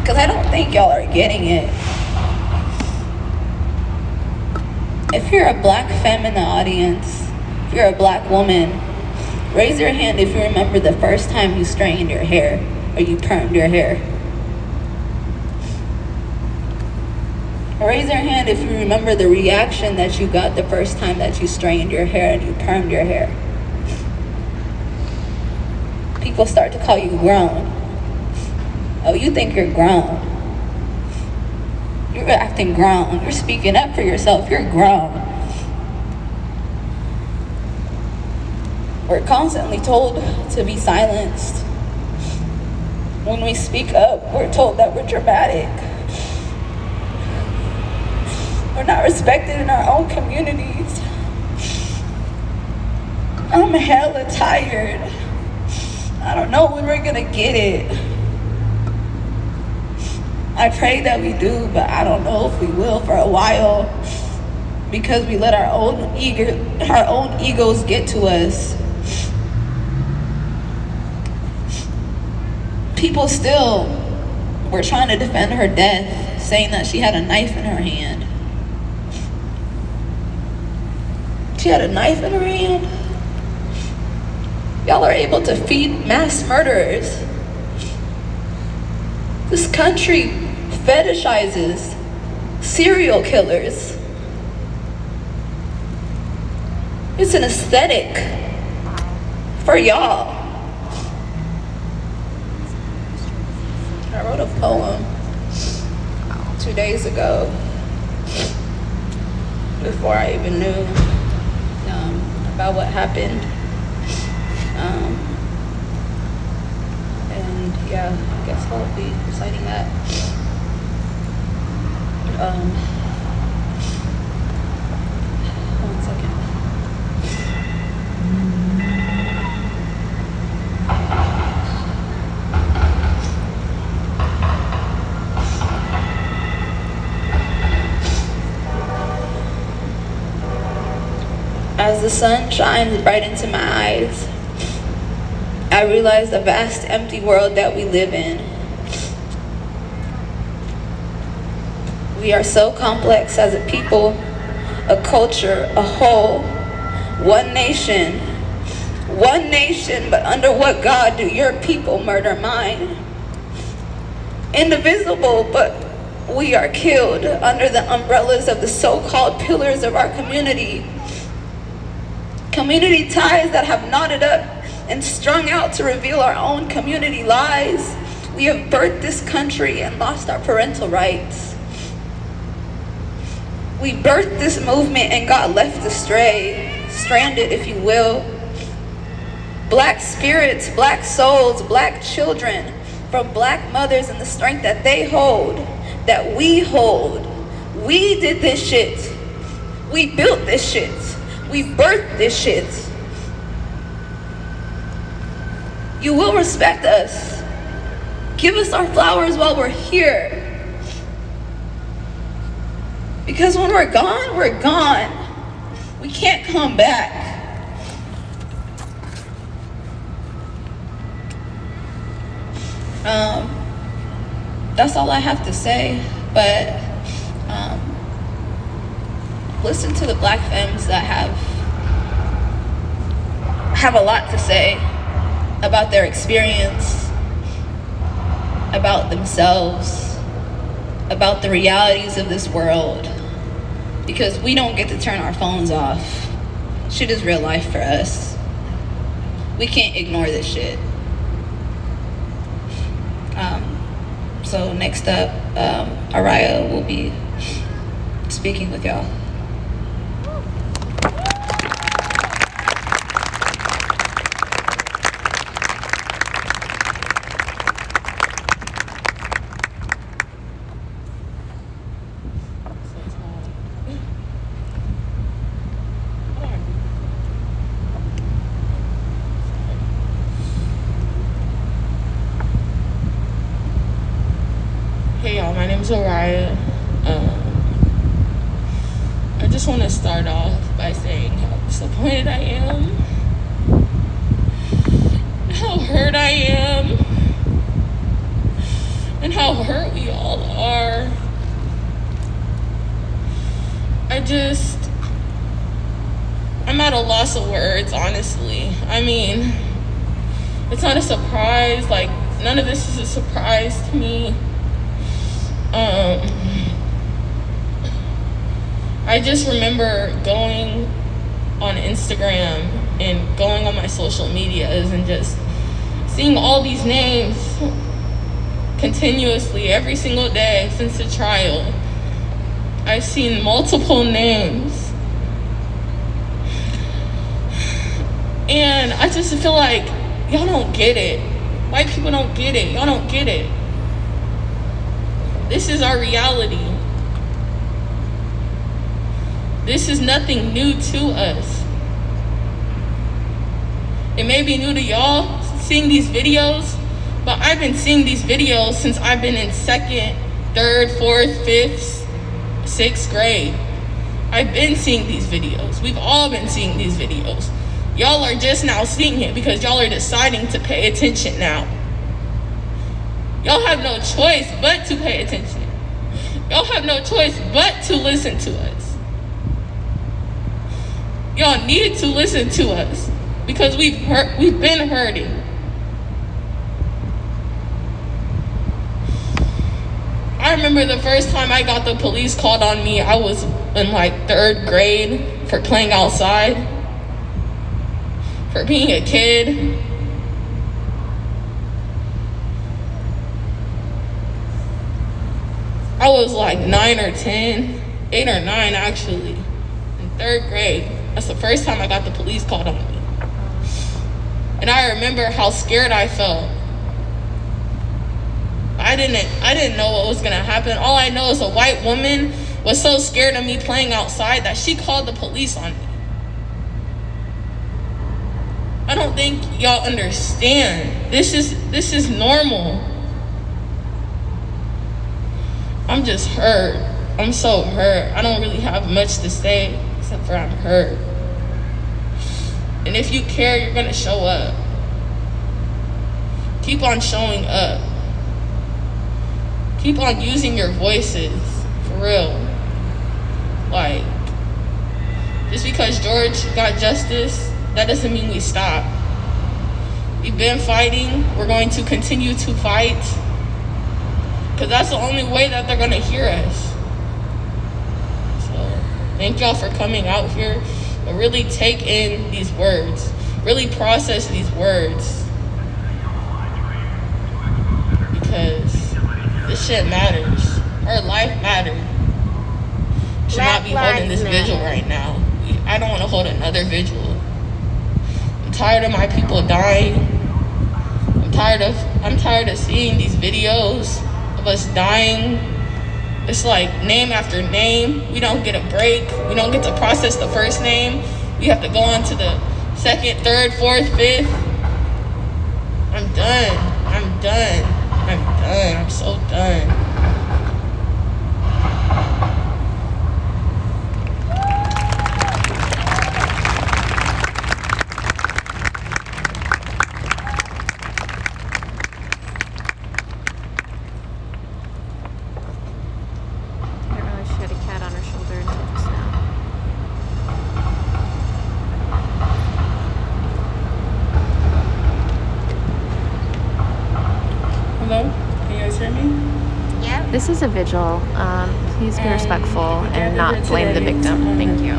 because I don't think y'all are getting it. If you're a black femme in the audience, if you're a black woman, raise your hand if you remember the first time you straightened your hair or you permed your hair. Raise your hand if you remember the reaction that you got the first time that you straightened your hair and you permed your hair. People start to call you grown. Oh, you think you're grown. You're acting grown. You're speaking up for yourself. You're grown. We're constantly told to be silenced. When we speak up, we're told that we're dramatic. We're not respected in our own communities. I'm hella tired. I don't know when we're gonna get it. I pray that we do, but I don't know if we will for a while, because we let our own egos get to us. People still were trying to defend her death, saying that she had a knife in her hand. She had a knife in her hand? Y'all are able to feed mass murderers. This country fetishizes serial killers. It's an aesthetic for y'all. I wrote a poem 2 days ago before I even knew about what happened. And yeah, I guess I'll be reciting that. One second. As the sun shines bright into my eyes, I realize the vast empty world that we live in. We are so complex as a people, a culture, a whole, one nation, but under what God do your people murder mine? Indivisible, but we are killed under the umbrellas of the so-called pillars of our community. Community ties that have knotted up and strung out to reveal our own community lies. We have birthed this country and lost our parental rights. We birthed this movement and got left astray, stranded, if you will. Black spirits, black souls, black children from black mothers and the strength that they hold, that we hold. We did this shit. We built this shit. We birthed this shit. You will respect us. Give us our flowers while we're here. Because when we're gone, we're gone. We can't come back. That's all I have to say, but listen to the black femmes that have a lot to say about their experience, about themselves, about the realities of this world, because we don't get to turn our phones off. Shit is real life for us. We can't ignore this shit. So next up, Araya will be speaking with y'all. Hey y'all, my name's Araya. I just want to start off by saying how disappointed I am, how hurt I am, and how how hurt we all are. I'm at a loss of words, honestly. I mean, it's not a surprise. Like, none of this is a surprise to me. I just remember going on Instagram and going on my social medias and just seeing all these names continuously every single day since the trial. I've seen multiple names. And I just feel like y'all don't get it. White people don't get it. Y'all don't get it. This is our reality. This is nothing new to us. It may be new to y'all seeing these videos, but I've been seeing these videos since I've been in 2nd, 3rd, 4th, 5th, 6th grade. I've been seeing these videos. We've all been seeing these videos. Y'all are just now seeing it because y'all are deciding to pay attention now. Y'all have no choice but to pay attention. Y'all have no choice but to listen to us. Y'all need to listen to us because we've been hurting. I remember the first time I got the police called on me, I was in like 3rd grade for playing outside, for being a kid. I was like 9 or 10, 8 or 9 actually, in 3rd grade. That's the first time I got the police called on me. And I remember how scared I felt. I didn't know what was gonna happen. All I know is a white woman was so scared of me playing outside that she called the police on me. I don't think y'all understand. This is normal. I'm just hurt. I'm so hurt. I don't really have much to say except for I'm hurt. And if you care, you're gonna show up. Keep on showing up. Keep on using your voices, for real. Like, just because George got justice, that doesn't mean we stop. We've been fighting. We're going to continue to fight. Because that's the only way that they're going to hear us. So, thank y'all for coming out here. But really take in these words. Really process these words. Because this shit matters. Our life matters. Should not be holding this vigil right now. I don't want to hold another vigil. I'm tired of my people dying. I'm tired of seeing these videos of us dying. It's like name after name. We don't get a break. We don't get to process the first name. We have to go on to the 2nd, 3rd, 4th, 5th. I'm done. I'm done. I'm so done. This is a vigil. Please be respectful and not blame the victim. Thank you.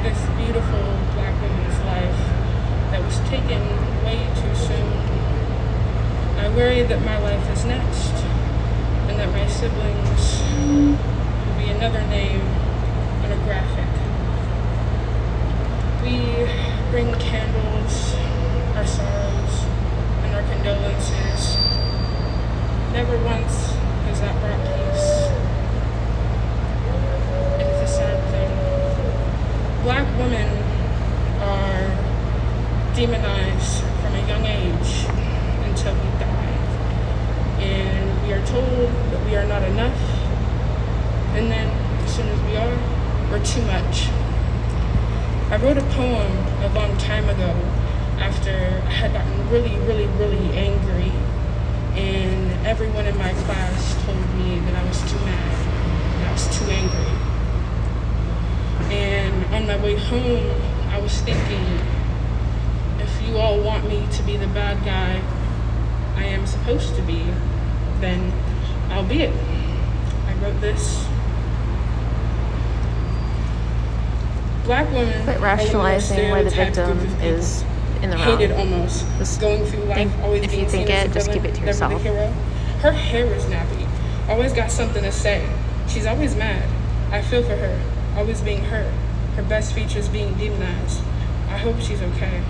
This beautiful black woman's life that was taken way too soon. I worry that my life is next and that my siblings will be another name on a graphic. We bring candles, our sorrows, our condolences. Never once has that brought peace. And it's a sad thing. Black women are demonized from a young age until we die. And we are told that we are not enough. And then as soon as we are, we're too much. I wrote a poem a long time ago after I had gotten really, really, really angry, and everyone in my class told me that I was too mad, that I was too angry. And on my way home, I was thinking, if you all want me to be the bad guy I am supposed to be, then I'll be it. I wrote this. Black women Quit rationalizing why the victim is in the wrong. Hated almost. Just going through life, always if being you think seen as it, a just villain, keep it to never the yourself. hero. Her hair is nappy. Always got something to say. She's always mad. I feel for her. Always being hurt. Her best features being demonized. I hope she's okay.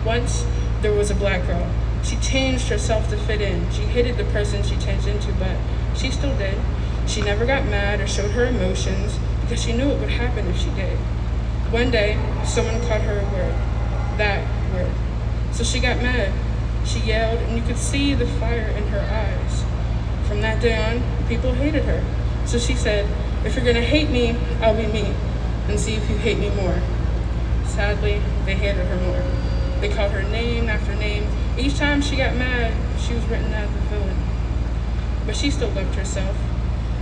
Once, there was a black girl. She changed herself to fit in. She hated the person she changed into, but she still did. She never got mad or showed her emotions because she knew it would happen if she did. One day, someone called her a word. That word. So she got mad. She yelled, and you could see the fire in her eyes. From that day on, people hated her. So she said, if you're gonna hate me, I'll be me, and see if you hate me more. Sadly, they hated her more. They called her name after name. Each time she got mad, she was written as the villain. But she still loved herself.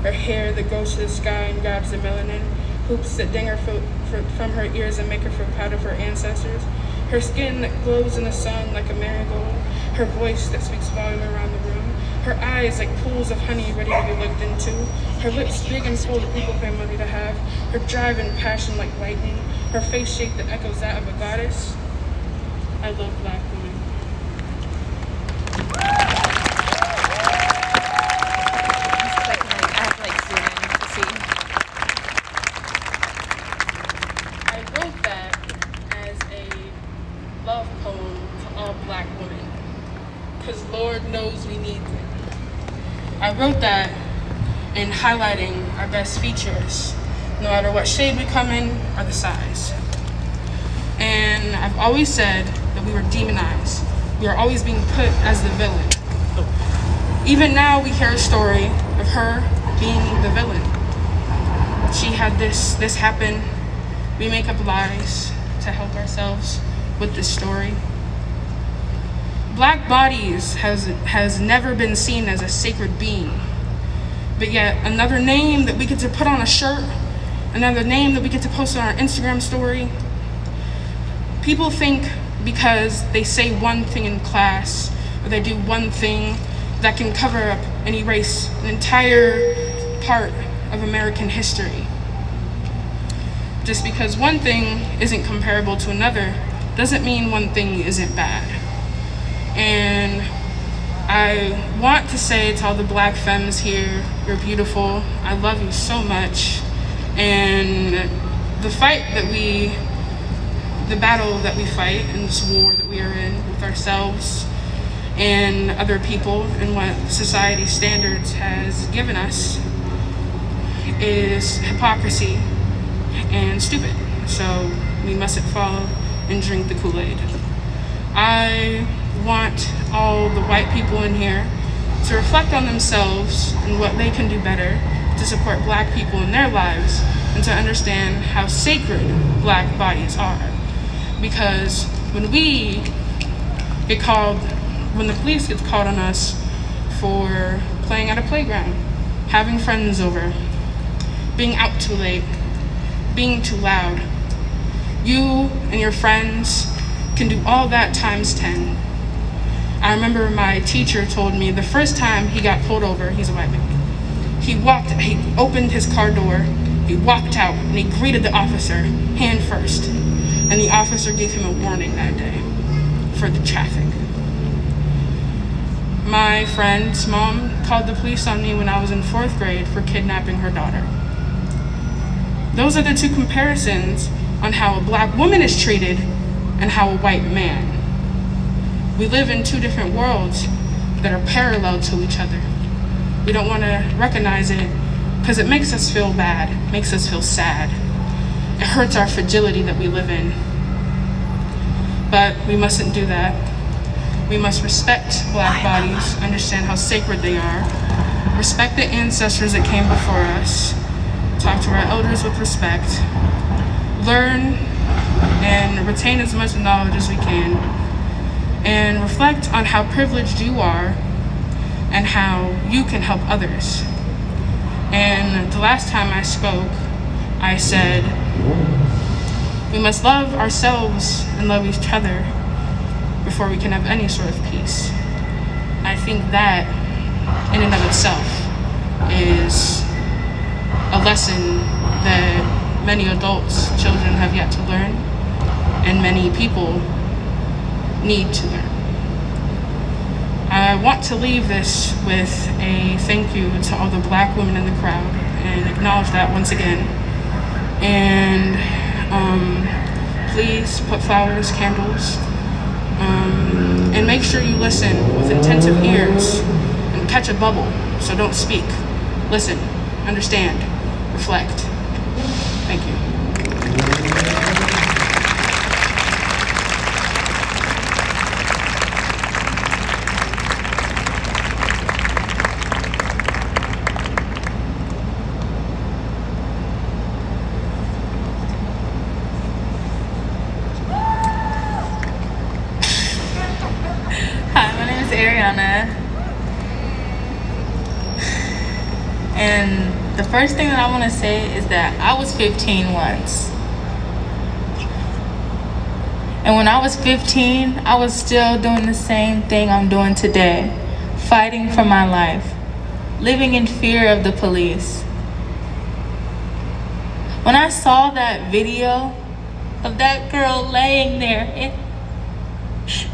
Her hair that goes to the sky and grabs the melanin, hoops that ding her from her ears and make her feel proud of her ancestors. Her skin that glows in the sun like a marigold. Her voice that speaks volume around the room. Her eyes like pools of honey ready to be looked into. Her lips big and full that people pay money to have. Her drive and passion like lightning. Her face shape that echoes that of a goddess. I love Black women. I wrote that as a love poem to all Black women, because Lord knows we need them. I wrote that in highlighting our best features, no matter what shade we come in or the size. And I've always said that we were demonized. We are always being put as the villain. Even now we hear a story of her being the villain. She had this happen. We make up lies to help ourselves with this story. Black bodies has never been seen as a sacred being, but yet another name that we get to put on a shirt, another name that we get to post on our Instagram story. People think because they say one thing in class or they do one thing that can cover up and erase an entire part of American history. Just because one thing isn't comparable to another doesn't mean one thing isn't bad. And I want to say to all the Black femmes here, you're beautiful. I love you so much. And the battle that we fight in this war that we are in with ourselves and other people and what society standards has given us is hypocrisy and stupid. So we mustn't fall and drink the Kool-Aid. I want all the white people in here to reflect on themselves and what they can do better to support Black people in their lives and to understand how sacred Black bodies are. Because when the police gets called on us for playing at a playground, having friends over, being out too late, being too loud, you and your friends can do all that times 10. I remember my teacher told me the first time he got pulled over, he's a white man, he opened his car door, he walked out, and he greeted the officer, hand first. And the officer gave him a warning that day for the traffic. My friend's mom called the police on me when I was in 4th grade for kidnapping her daughter. Those are the two comparisons on how a Black woman is treated and how a white man. We live in two different worlds that are parallel to each other. We don't want to recognize it because it makes us feel bad, makes us feel sad. It hurts our fragility that we live in. But we mustn't do that. We must respect Black bodies, understand how sacred they are, respect the ancestors that came before us, talk to our elders with respect, learn and retain as much knowledge as we can, and reflect on how privileged you are and how you can help others. And the last time I spoke, I said, we must love ourselves and love each other before we can have any sort of peace. I think that, in and of itself, is a lesson that many adults, children have yet to learn, and many people need to learn. I want to leave this with a thank you to all the Black women in the crowd and acknowledge that once again. And please put flowers, candles, and make sure you listen with attentive ears and catch a bubble, so don't speak. Listen, understand, reflect. Thank you. And the first thing that I want to say is that I was 15 once. And when I was 15, I was still doing the same thing I'm doing today, fighting for my life, living in fear of the police. When I saw that video of that girl laying there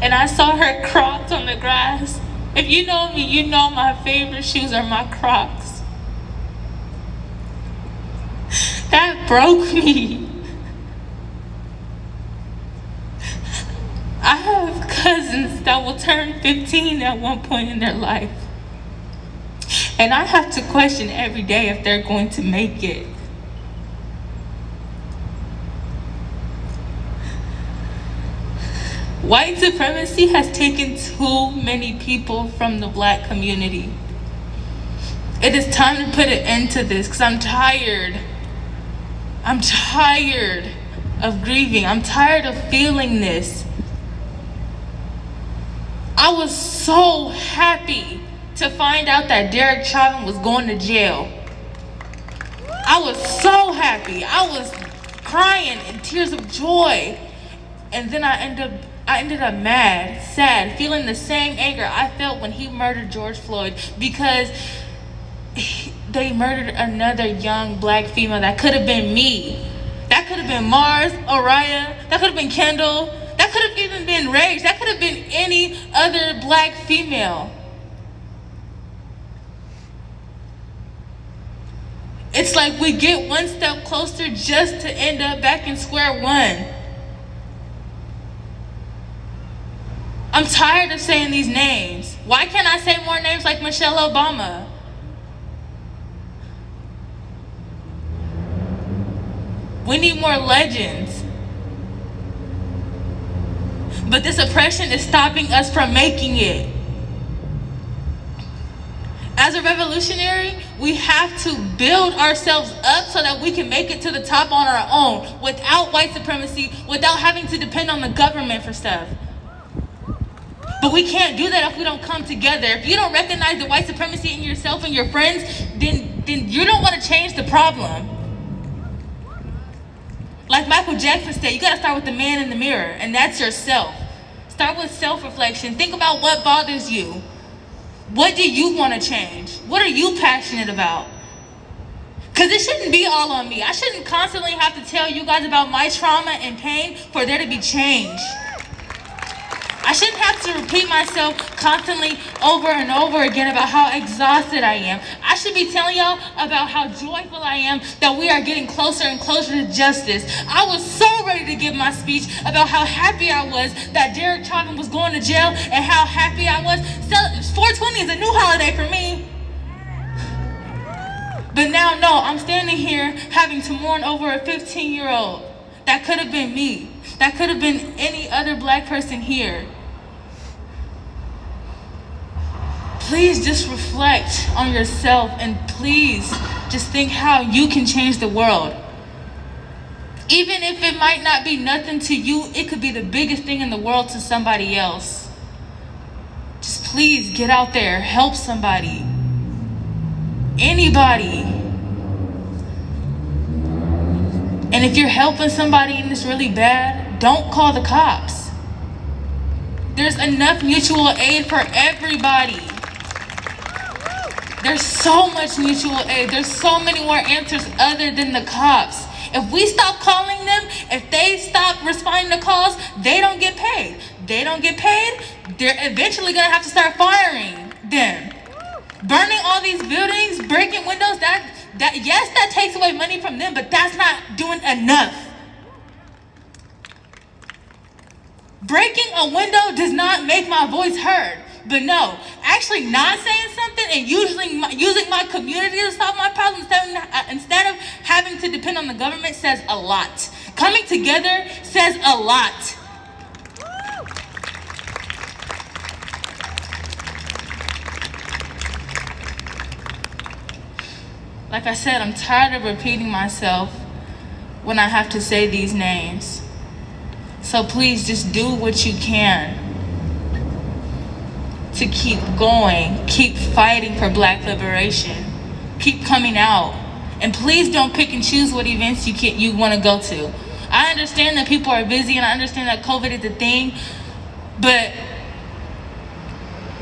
and I saw her Crocs on the grass, if you know me, you know my favorite shoes are my Crocs. That broke me. I have cousins that will turn 15 at one point in their life. And I have to question every day if they're going to make it. White supremacy has taken too many people from the Black community. It is time to put an end to this because I'm tired. I'm tired of grieving. I'm tired of feeling this. I was so happy to find out that Derek Chauvin was going to jail. I was so happy. I was crying in tears of joy. And then I ended up mad, sad, feeling the same anger I felt when he murdered George Floyd, because they murdered another young Black female that could have been me. That could have been Mars, Oriah, that could have been Kendall, that could have even been Rage, that could have been any other Black female. It's like we get one step closer just to end up back in square one. I'm tired of saying these names. Why can't I say more names like Michelle Obama? We need more legends. But this oppression is stopping us from making it. As a revolutionary, we have to build ourselves up so that we can make it to the top on our own, without white supremacy, without having to depend on the government for stuff. But we can't do that if we don't come together. If you don't recognize the white supremacy in yourself and your friends, then you don't want to change the problem. Like Michael Jackson said, you gotta start with the man in the mirror, and that's yourself. Start with self-reflection. Think about what bothers you. What do you want to change? What are you passionate about? Because it shouldn't be all on me. I shouldn't constantly have to tell you guys about my trauma and pain for there to be change. I shouldn't have to repeat myself constantly over and over again about how exhausted I am. I should be telling y'all about how joyful I am that we are getting closer and closer to justice. I was so ready to give my speech about how happy I was that Derek Chauvin was going to jail and how happy I was. 420 is a new holiday for me. But now, no, I'm standing here having to mourn over a 15-year-old. That could have been me. That could have been any other Black person here. Please just reflect on yourself, and please just think how you can change the world. Even if it might not be nothing to you, it could be the biggest thing in the world to somebody else. please get out there, help somebody. Anybody. And if you're helping somebody and it's really bad, don't call the cops. There's enough mutual aid for everybody. There's so much mutual aid. There's so many more answers other than the cops. If we stop calling them, if they stop responding to calls, they don't get paid. They don't get paid, they're eventually gonna have to start firing them. Burning all these buildings, breaking windows, yes, that takes away money from them, but that's not doing enough. Breaking a window does not make my voice heard. But no, actually not saying something and using my community to solve my problems instead of having to depend on the government says a lot. Coming together says a lot. Like I said, I'm tired of repeating myself when I have to say these names. So please just do what you can to keep going, keep fighting for Black liberation, keep coming out. And please don't pick and choose what events you want to go to. I understand that people are busy and I understand that COVID is a thing, but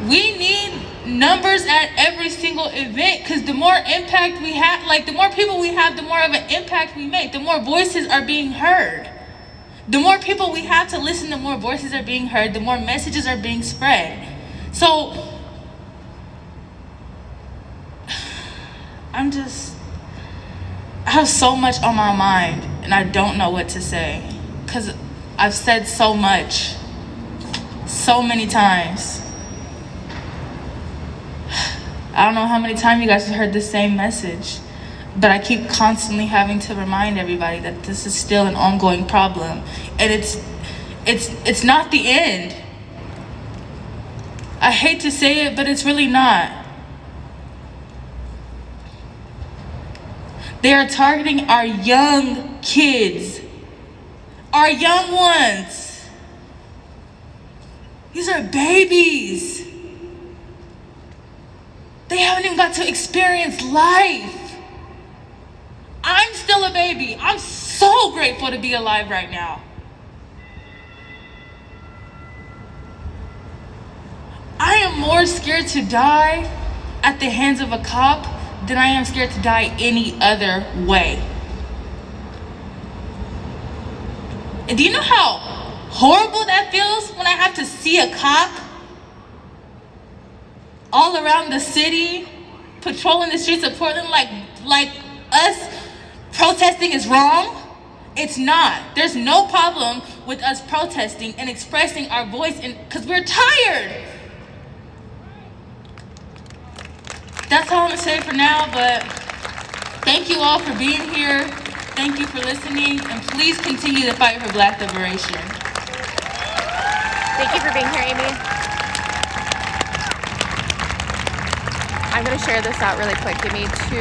we need numbers at every single event, because the more impact we have, like the more people we have, the more of an impact we make, the more voices are being heard. The more people we have to listen, the more voices are being heard, the more messages are being spread. So I have so much on my mind and I don't know what to say, because I've said so much, so many times. I don't know how many times you guys have heard the same message, but I keep constantly having to remind everybody that this is still an ongoing problem, and it's not the end. I hate to say it, but it's really not. They are targeting our young kids, our young ones. These are babies. They haven't even got to experience life. I'm still a baby. I'm so grateful to be alive right now. I am more scared to die at the hands of a cop than I am scared to die any other way. And do you know how horrible that feels when I have to see a cop all around the city, patrolling the streets of Portland like us protesting is wrong? It's not. There's no problem with us protesting and expressing our voice, because we're tired. That's all I'm gonna say for now, but thank you all for being here. Thank you for listening, and please continue to fight for Black liberation. Thank you for being here, Amy. I'm going to share this out really quick. Give me 2